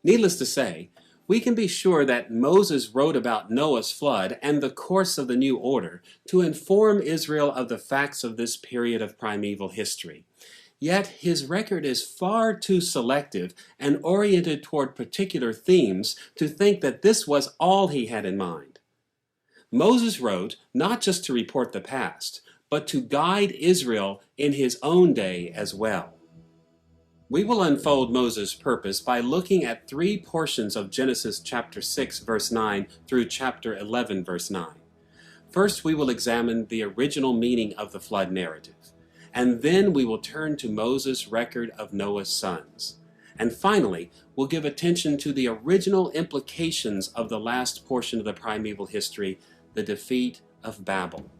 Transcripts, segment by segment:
Needless to say, we can be sure that Moses wrote about Noah's flood and the course of the new order to inform Israel of the facts of this period of primeval history. Yet his record is far too selective and oriented toward particular themes to think that this was all he had in mind. Moses wrote not just to report the past, but to guide Israel in his own day as well. We will unfold Moses' purpose by looking at three portions of Genesis chapter 6 verse 9 through chapter 11 verse 9. First, we will examine the original meaning of the flood narrative, and then we will turn to Moses' record of Noah's sons. And finally, we'll give attention to the original implications of the last portion of the primeval history, the defeat of Babel.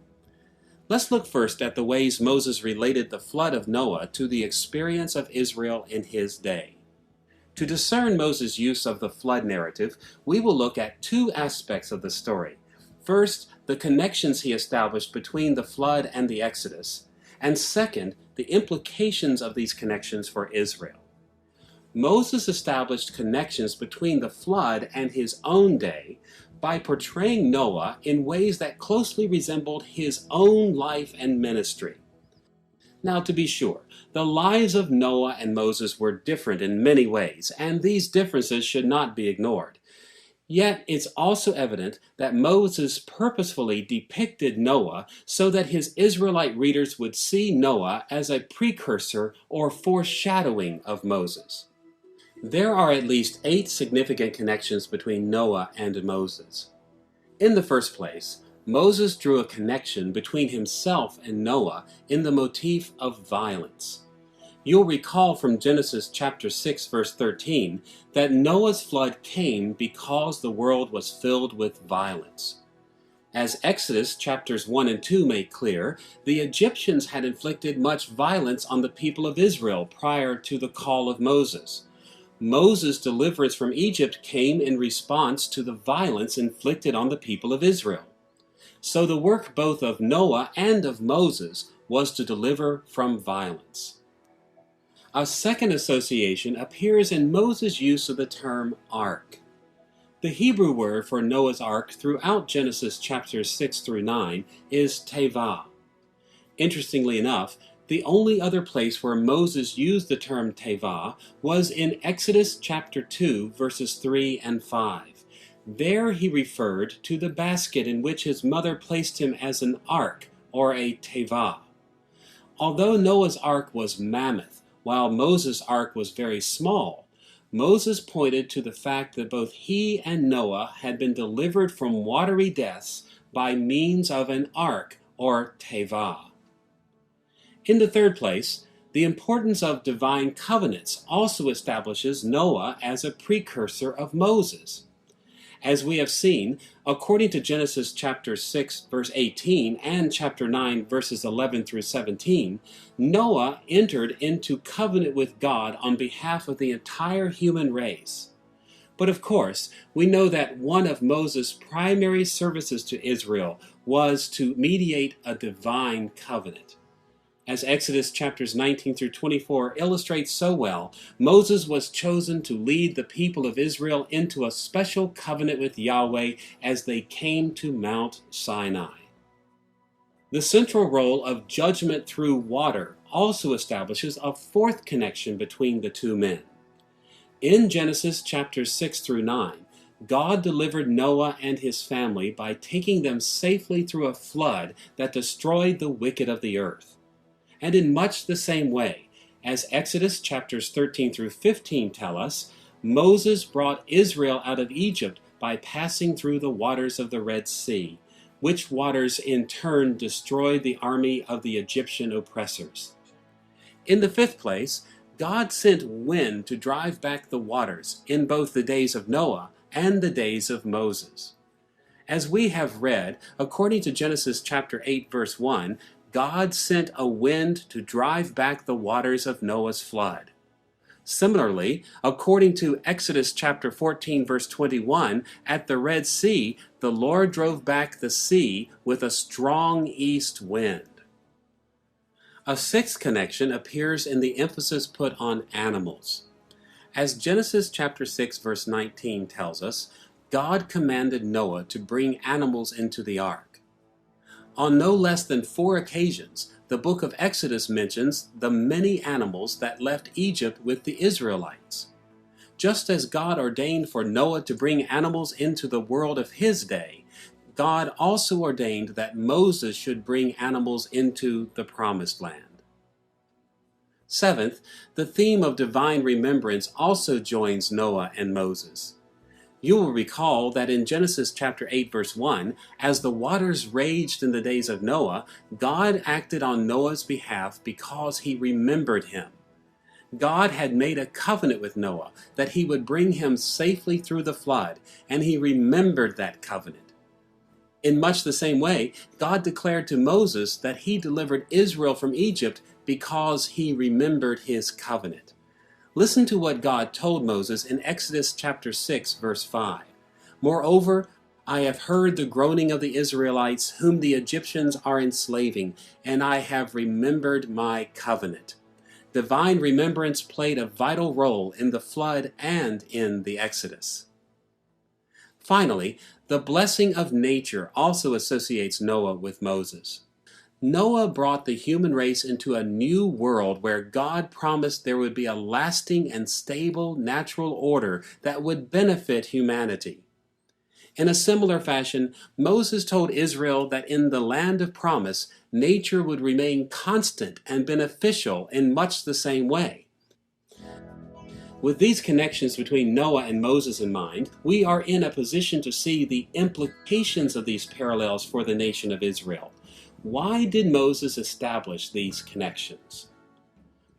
Let's look first at the ways Moses related the flood of Noah to the experience of Israel in his day. To discern Moses' use of the flood narrative, we will look at two aspects of the story. First, the connections he established between the flood and the Exodus, and second, the implications of these connections for Israel. Moses established connections between the flood and his own day by portraying Noah in ways that closely resembled his own life and ministry. Now, to be sure, the lives of Noah and Moses were different in many ways, and these differences should not be ignored. Yet it's also evident that Moses purposefully depicted Noah so that his Israelite readers would see Noah as a precursor or foreshadowing of Moses. There are at least 8 significant connections between Noah and Moses. In the first place, Moses drew a connection between himself and Noah in the motif of violence. You'll recall from Genesis chapter 6 verse 13 that Noah's flood came because the world was filled with violence. As Exodus chapters 1 and 2 make clear, the Egyptians had inflicted much violence on the people of Israel prior to the call of Moses. Moses' deliverance from Egypt came in response to the violence inflicted on the people of Israel. So the work both of Noah and of Moses was to deliver from violence. A second association appears in Moses' use of the term ark. The Hebrew word for Noah's ark throughout Genesis chapters 6 through 9 is tevah. Interestingly enough, the only other place where Moses used the term tevah was in Exodus chapter 2 verses 3 and 5. There he referred to the basket in which his mother placed him as an ark, or a tevah. Although Noah's ark was mammoth, while Moses' ark was very small, Moses pointed to the fact that both he and Noah had been delivered from watery deaths by means of an ark, or tevah. In the third place, the importance of divine covenants also establishes Noah as a precursor of Moses. As we have seen, according to Genesis chapter 6 verse 18 and chapter 9 verses 11 through 17, Noah entered into covenant with God on behalf of the entire human race. But of course, we know that one of Moses' primary services to Israel was to mediate a divine covenant. As Exodus chapters 19 through 24 illustrates so well, Moses was chosen to lead the people of Israel into a special covenant with Yahweh as they came to Mount Sinai. The central role of judgment through water also establishes a fourth connection between the two men. In Genesis chapters 6 through 9, God delivered Noah and his family by taking them safely through a flood that destroyed the wicked of the earth. And in much the same way, as Exodus chapters 13 through 15 tell us, Moses brought Israel out of Egypt by passing through the waters of the Red Sea, which waters in turn destroyed the army of the Egyptian oppressors. In the fifth place, God sent wind to drive back the waters in both the days of Noah and the days of Moses. As we have read, according to Genesis chapter 8 verse 1, God sent a wind to drive back the waters of Noah's flood. Similarly, according to Exodus chapter 14 verse 21, at the Red Sea, the Lord drove back the sea with a strong east wind. A sixth connection appears in the emphasis put on animals. As Genesis chapter 6 verse 19 tells us, God commanded Noah to bring animals into the ark. On no less than 4 occasions, the book of Exodus mentions the many animals that left Egypt with the Israelites. Just as God ordained for Noah to bring animals into the world of his day, God also ordained that Moses should bring animals into the promised land. Seventh, the theme of divine remembrance also joins Noah and Moses. You will recall that in Genesis chapter 8 verse 1, as the waters raged in the days of Noah, God acted on Noah's behalf because he remembered him. God had made a covenant with Noah that he would bring him safely through the flood, and he remembered that covenant. In much the same way, God declared to Moses that he delivered Israel from Egypt because he remembered his covenant. Listen to what God told Moses in Exodus chapter 6 verse 5. Moreover, I have heard the groaning of the Israelites whom the Egyptians are enslaving, and I have remembered my covenant. Divine remembrance played a vital role in the flood and in the Exodus. Finally, the blessing of nature also associates Noah with Moses. Noah brought the human race into a new world where God promised there would be a lasting and stable natural order that would benefit humanity. In a similar fashion, Moses told Israel that in the land of promise, nature would remain constant and beneficial in much the same way. With these connections between Noah and Moses in mind, we are in a position to see the implications of these parallels for the nation of Israel. Why did Moses establish these connections?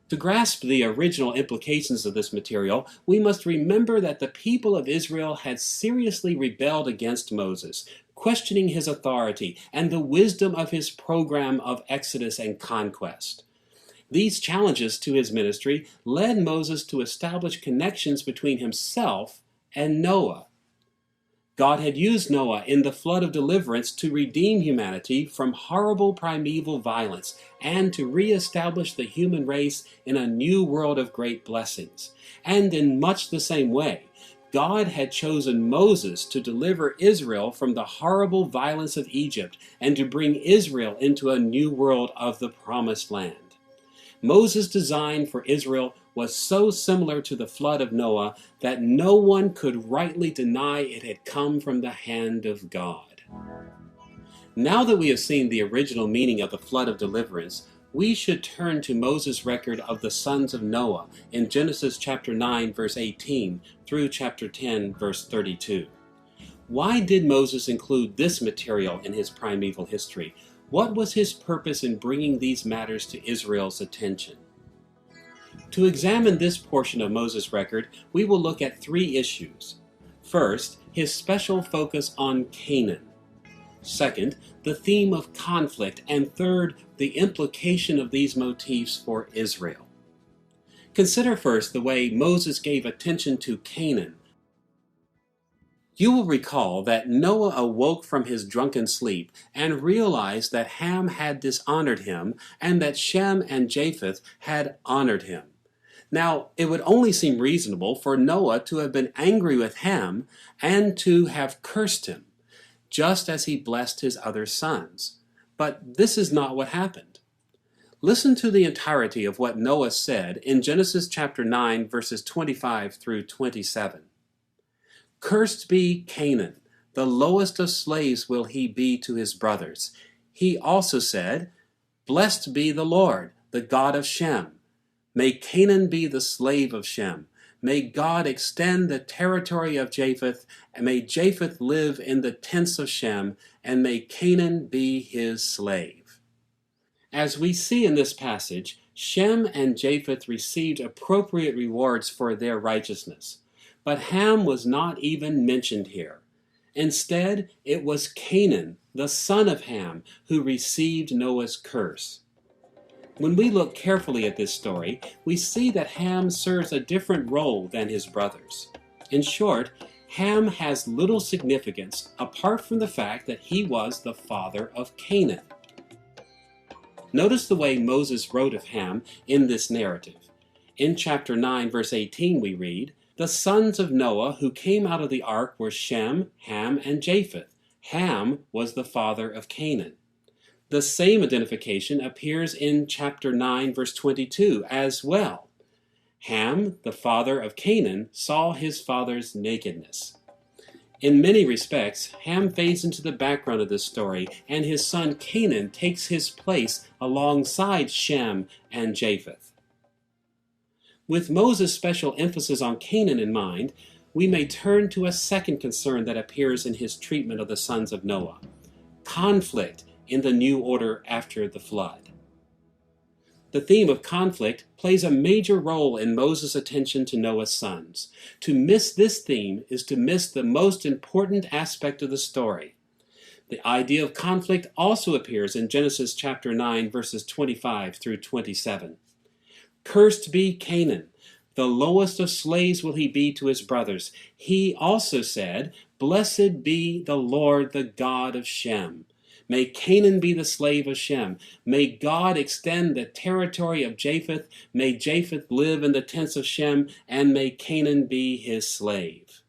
To grasp the original implications of this material, we must remember that the people of Israel had seriously rebelled against Moses, questioning his authority and the wisdom of his program of exodus and conquest. These challenges to his ministry led Moses to establish connections between himself and Noah. God had used Noah in the flood of deliverance to redeem humanity from horrible primeval violence and to reestablish the human race in a new world of great blessings. And in much the same way, God had chosen Moses to deliver Israel from the horrible violence of Egypt and to bring Israel into a new world of the promised land. Moses' design for Israel was so similar to the flood of Noah that no one could rightly deny it had come from the hand of God. Now that we have seen the original meaning of the flood of deliverance, we should turn to Moses' record of the sons of Noah in Genesis chapter 9 verse 18 through chapter 10 verse 32. Why did Moses include this material in his primeval history? What was his purpose in bringing these matters to Israel's attention? To examine this portion of Moses' record, we will look at 3 issues. First, his special focus on Canaan. Second, the theme of conflict. And third, the implication of these motifs for Israel. Consider first the way Moses gave attention to Canaan. You will recall that Noah awoke from his drunken sleep and realized that Ham had dishonored him and that Shem and Japheth had honored him. Now, it would only seem reasonable for Noah to have been angry with Ham and to have cursed him, just as he blessed his other sons. But this is not what happened. Listen to the entirety of what Noah said in Genesis chapter 9, verses 25 through 27. Cursed be Canaan, the lowest of slaves will he be to his brothers. He also said, Blessed be the Lord, the God of Shem. May Canaan be the slave of Shem. May God extend the territory of Japheth, and may Japheth live in the tents of Shem, and may Canaan be his slave. As we see in this passage, Shem and Japheth received appropriate rewards for their righteousness. But Ham was not even mentioned here. Instead, it was Canaan, the son of Ham, who received Noah's curse. When we look carefully at this story, we see that Ham serves a different role than his brothers. In short, Ham has little significance apart from the fact that he was the father of Canaan. Notice the way Moses wrote of Ham in this narrative. In chapter 9, verse 18, we read, "The sons of Noah who came out of the ark were Shem, Ham, and Japheth. Ham was the father of Canaan." The same identification appears in chapter 9, verse 22 as well. Ham, the father of Canaan, saw his father's nakedness. In many respects, Ham fades into the background of this story, and his son Canaan takes his place alongside Shem and Japheth. With Moses' special emphasis on Canaan in mind, we may turn to a second concern that appears in his treatment of the sons of Noah: conflict in the new order after the flood. The theme of conflict plays a major role in Moses' attention to Noah's sons. To miss this theme is to miss the most important aspect of the story. The idea of conflict also appears in Genesis chapter 9, verses 25 through 27. "Cursed be Canaan, the lowest of slaves will he be to his brothers. He also said, Blessed be the Lord, the God of Shem. May Canaan be the slave of Shem. May God extend the territory of Japheth. May Japheth live in the tents of Shem, and may Canaan be his slave."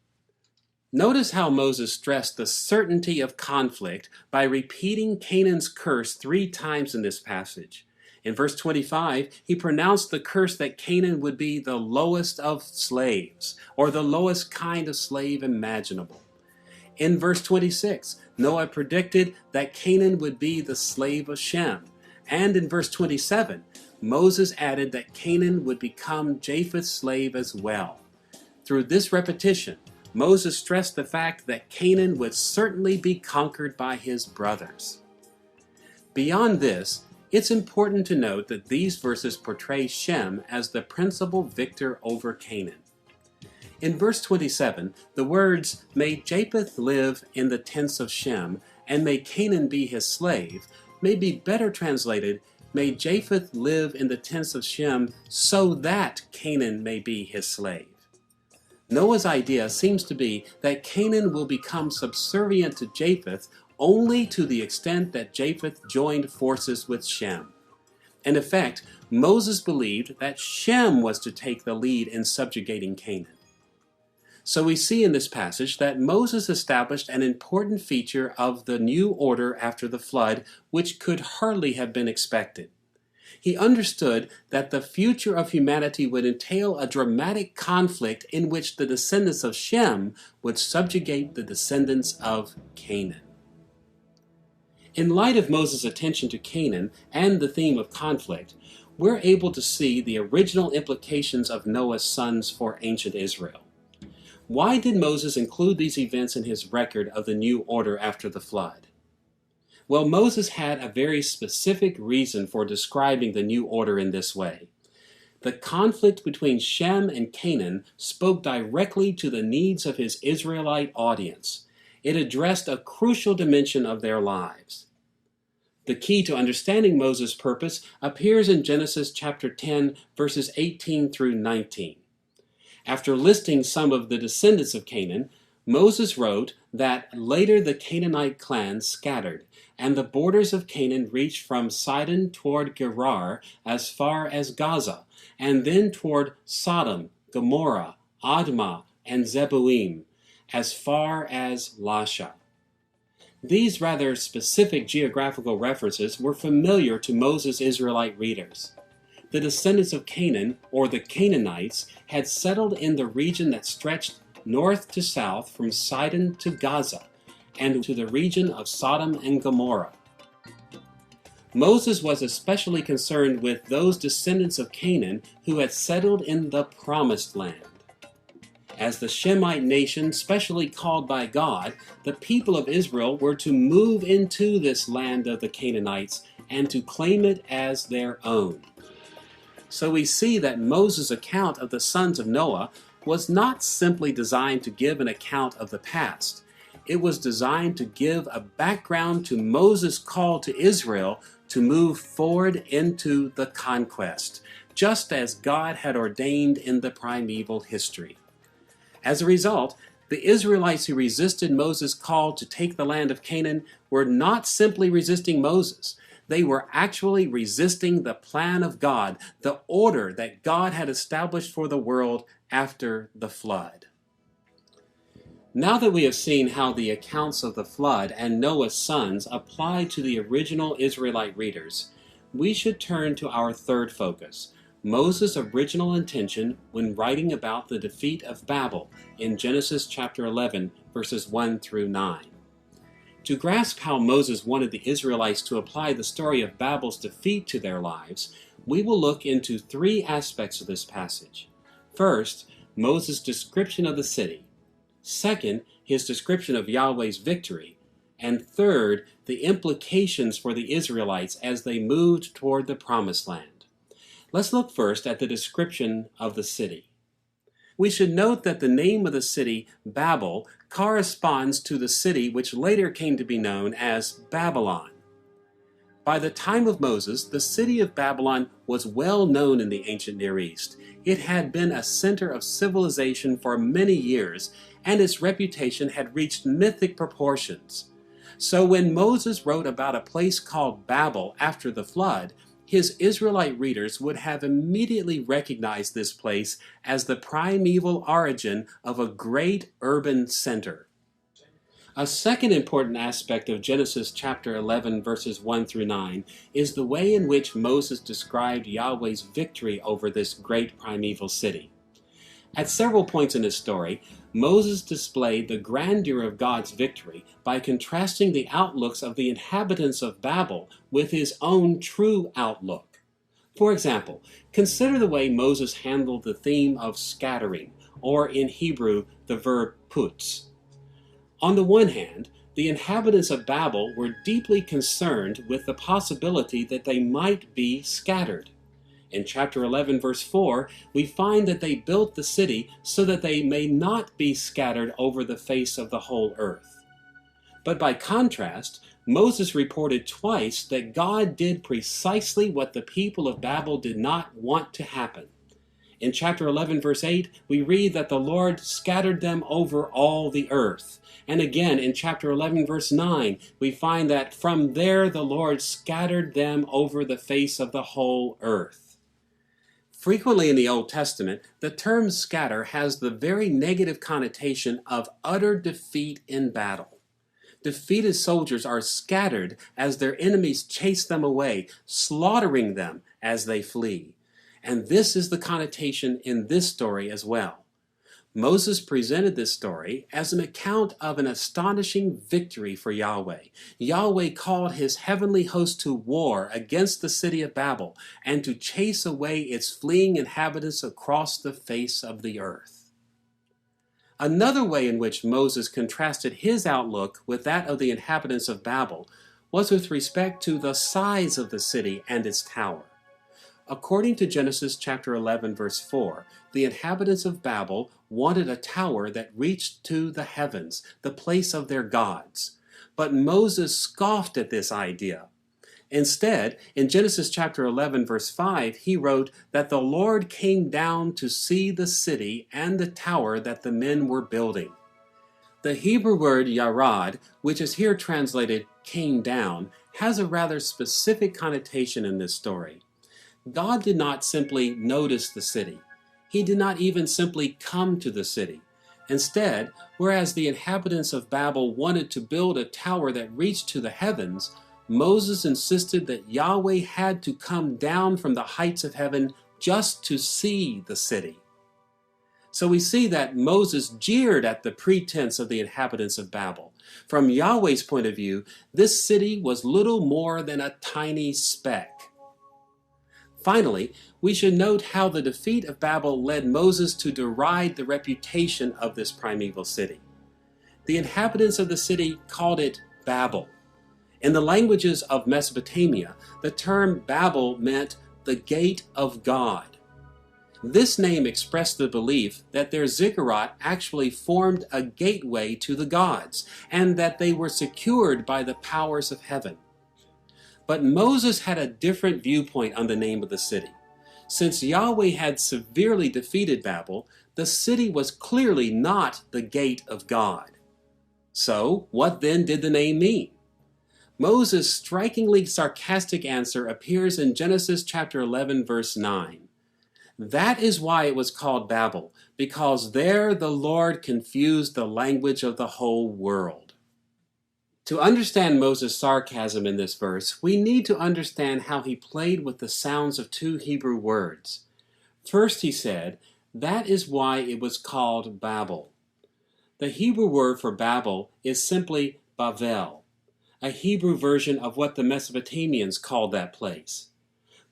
Notice how Moses stressed the certainty of conflict by repeating Canaan's curse 3 times in this passage. In verse 25, he pronounced the curse that Canaan would be the lowest of slaves, or the lowest kind of slave imaginable. In verse 26, Noah predicted that Canaan would be the slave of Shem. And in verse 27, Moses added that Canaan would become Japheth's slave as well. Through this repetition, Moses stressed the fact that Canaan would certainly be conquered by his brothers. Beyond this, it's important to note that these verses portray Shem as the principal victor over Canaan. In verse 27, the words, "May Japheth live in the tents of Shem, and may Canaan be his slave," may be better translated, "May Japheth live in the tents of Shem so that Canaan may be his slave." Noah's idea seems to be that Canaan will become subservient to Japheth only to the extent that Japheth joined forces with Shem. In effect, Moses believed that Shem was to take the lead in subjugating Canaan. So we see in this passage that Moses established an important feature of the new order after the flood, which could hardly have been expected. He understood that the future of humanity would entail a dramatic conflict in which the descendants of Shem would subjugate the descendants of Canaan. In light of Moses' attention to Canaan and the theme of conflict, we're able to see the original implications of Noah's sons for ancient Israel. Why did Moses include these events in his record of the new order after the flood? Well, Moses had a very specific reason for describing the new order in this way. The conflict between Shem and Canaan spoke directly to the needs of his Israelite audience. It addressed a crucial dimension of their lives. The key to understanding Moses' purpose appears in Genesis chapter 10, verses 18 through 19. After listing some of the descendants of Canaan, Moses wrote that later the Canaanite clans scattered, and the borders of Canaan reached from Sidon toward Gerar as far as Gaza, and then toward Sodom, Gomorrah, Admah, and Zeboim, as far as Lasha. These rather specific geographical references were familiar to Moses' Israelite readers. The descendants of Canaan, or the Canaanites, had settled in the region that stretched north to south from Sidon to Gaza, and to the region of Sodom and Gomorrah. Moses was especially concerned with those descendants of Canaan who had settled in the Promised Land. As the Shemite nation specially called by God, the people of Israel were to move into this land of the Canaanites and to claim it as their own. So we see that Moses' account of the sons of Noah was not simply designed to give an account of the past. It was designed to give a background to Moses' call to Israel to move forward into the conquest, just as God had ordained in the primeval history. As a result, the Israelites who resisted Moses' call to take the land of Canaan were not simply resisting Moses. They were actually resisting the plan of God, the order that God had established for the world after the flood. Now that we have seen how the accounts of the flood and Noah's sons apply to the original Israelite readers, we should turn to our third focus, Moses' original intention when writing about the defeat of Babel in Genesis chapter 11, verses 1 through 9. To grasp how Moses wanted the Israelites to apply the story of Babel's defeat to their lives, we will look into three aspects of this passage. First, Moses' description of the city. Second, his description of Yahweh's victory. And third, the implications for the Israelites as they moved toward the Promised Land. Let's look first at the description of the city. We should note that the name of the city, Babel, corresponds to the city which later came to be known as Babylon. By the time of Moses, the city of Babylon was well known in the ancient Near East. It had been a center of civilization for many years, and its reputation had reached mythic proportions. So when Moses wrote about a place called Babel after the flood, his Israelite readers would have immediately recognized this place as the primeval origin of a great urban center. A second important aspect of Genesis chapter 11 verses 1 through 9 is the way in which Moses described Yahweh's victory over this great primeval city. At several points in his story, Moses displayed the grandeur of God's victory by contrasting the outlooks of the inhabitants of Babel with his own true outlook. For example, consider the way Moses handled the theme of scattering, or in Hebrew, the verb putz. On the one hand, the inhabitants of Babel were deeply concerned with the possibility that they might be scattered. In chapter 11, verse 4, we find that they built the city so that they may not be scattered over the face of the whole earth. But by contrast, Moses reported twice that God did precisely what the people of Babel did not want to happen. In chapter 11, verse 8, we read that the Lord scattered them over all the earth. And again, in chapter 11, verse 9, we find that from there the Lord scattered them over the face of the whole earth. Frequently in the Old Testament, the term scatter has the very negative connotation of utter defeat in battle. Defeated soldiers are scattered as their enemies chase them away, slaughtering them as they flee. And this is the connotation in this story as well. Moses presented this story as an account of an astonishing victory for Yahweh. Yahweh called his heavenly host to war against the city of Babel and to chase away its fleeing inhabitants across the face of the earth. Another way in which Moses contrasted his outlook with that of the inhabitants of Babel was with respect to the size of the city and its tower. According to Genesis chapter 11, verse 4, the inhabitants of Babel wanted a tower that reached to the heavens, the place of their gods. But Moses scoffed at this idea. Instead, in Genesis chapter 11, verse 5, he wrote that the Lord came down to see the city and the tower that the men were building. The Hebrew word yarad, which is here translated came down, has a rather specific connotation in this story. God did not simply notice the city. He did not even simply come to the city. Instead, whereas the inhabitants of Babel wanted to build a tower that reached to the heavens, Moses insisted that Yahweh had to come down from the heights of heaven just to see the city. So we see that Moses jeered at the pretense of the inhabitants of Babel. From Yahweh's point of view, this city was little more than a tiny speck. Finally, we should note how the defeat of Babel led Moses to deride the reputation of this primeval city. The inhabitants of the city called it Babel. In the languages of Mesopotamia, the term Babel meant the gate of God. This name expressed the belief that their ziggurat actually formed a gateway to the gods, and that they were secured by the powers of heaven. But Moses had a different viewpoint on the name of the city. Since Yahweh had severely defeated Babel, the city was clearly not the gate of God. So, what then did the name mean? Moses' strikingly sarcastic answer appears in Genesis chapter 11, verse 9. That is why it was called Babel, because there the Lord confused the language of the whole world. To understand Moses' sarcasm in this verse, we need to understand how he played with the sounds of two Hebrew words. First he said, that is why it was called Babel. The Hebrew word for Babel is simply Bavel, a Hebrew version of what the Mesopotamians called that place.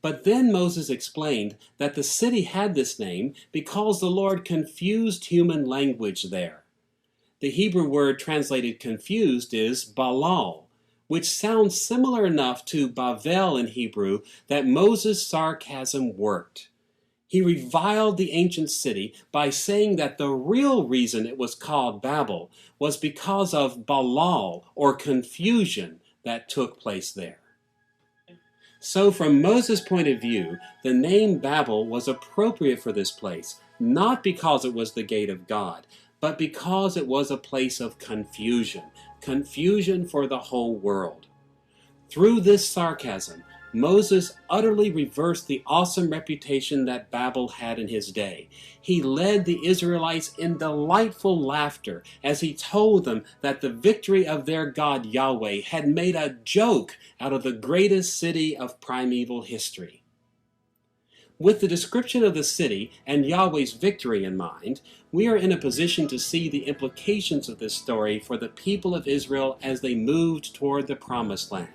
But then Moses explained that the city had this name because the Lord confused human language there. The Hebrew word translated confused is balal, which sounds similar enough to Bavel in Hebrew that Moses' sarcasm worked. He reviled the ancient city by saying that the real reason it was called Babel was because of balal, or confusion, that took place there. So from Moses' point of view, the name Babel was appropriate for this place, not because it was the gate of God, but because it was a place of confusion for the whole world. Through this sarcasm, Moses utterly reversed the awesome reputation that Babel had in his day. He led the Israelites in delightful laughter as he told them that the victory of their God Yahweh had made a joke out of the greatest city of primeval history. With the description of the city and Yahweh's victory in mind, we are in a position to see the implications of this story for the people of Israel as they moved toward the Promised Land.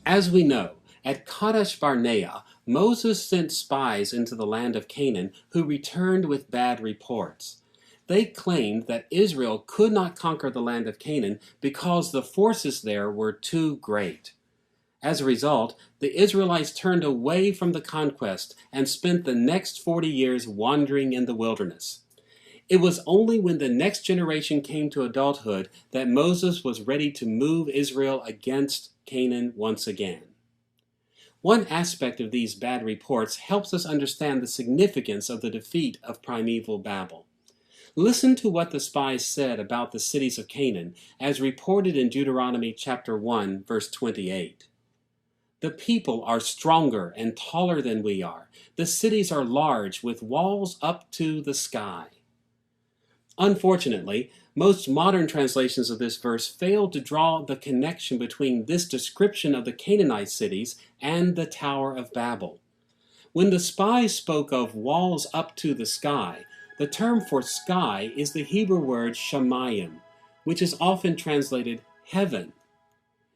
As we know, at Kadesh Barnea, Moses sent spies into the land of Canaan who returned with bad reports. They claimed that Israel could not conquer the land of Canaan because the forces there were too great. As a result, the Israelites turned away from the conquest and spent the next 40 years wandering in the wilderness. It was only when the next generation came to adulthood that Moses was ready to move Israel against Canaan once again. One aspect of these bad reports helps us understand the significance of the defeat of primeval Babel. Listen to what the spies said about the cities of Canaan, as reported in Deuteronomy chapter 1, verse 28. The people are stronger and taller than we are. The cities are large, with walls up to the sky. Unfortunately, most modern translations of this verse fail to draw the connection between this description of the Canaanite cities and the Tower of Babel. When the spies spoke of walls up to the sky, the term for sky is the Hebrew word shamayim, which is often translated heaven.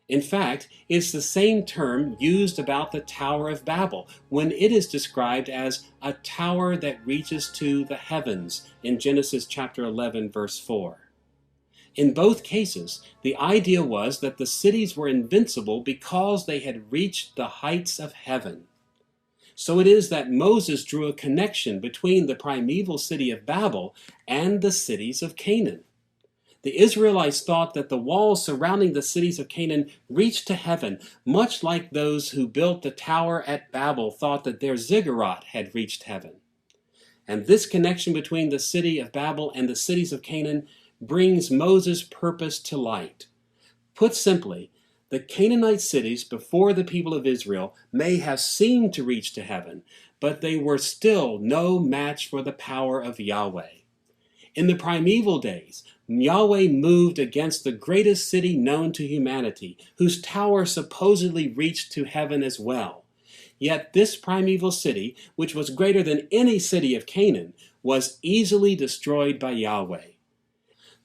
In fact, it's the same term used about the Tower of Babel when it is described as a tower that reaches to the heavens in Genesis chapter 11, verse 4. In both cases, the idea was that the cities were invincible because they had reached the heights of heaven. So it is that Moses drew a connection between the primeval city of Babel and the cities of Canaan. The Israelites thought that the walls surrounding the cities of Canaan reached to heaven, much like those who built the tower at Babel thought that their ziggurat had reached heaven. And this connection between the city of Babel and the cities of Canaan brings Moses' purpose to light. Put simply, the Canaanite cities before the people of Israel may have seemed to reach to heaven, but they were still no match for the power of Yahweh. In the primeval days, Yahweh moved against the greatest city known to humanity, whose tower supposedly reached to heaven as well. Yet this primeval city, which was greater than any city of Canaan, was easily destroyed by Yahweh.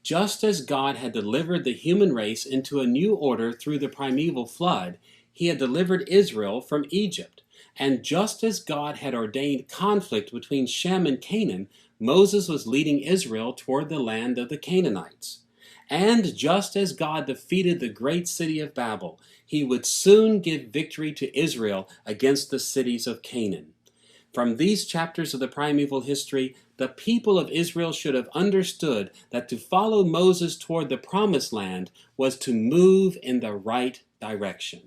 Just as God had delivered the human race into a new order through the primeval flood, he had delivered Israel from Egypt. And just as God had ordained conflict between Shem and Canaan, Moses was leading Israel toward the land of the Canaanites. And just as God defeated the great city of Babel, he would soon give victory to Israel against the cities of Canaan. From these chapters of the primeval history, the people of Israel should have understood that to follow Moses toward the promised land was to move in the right direction.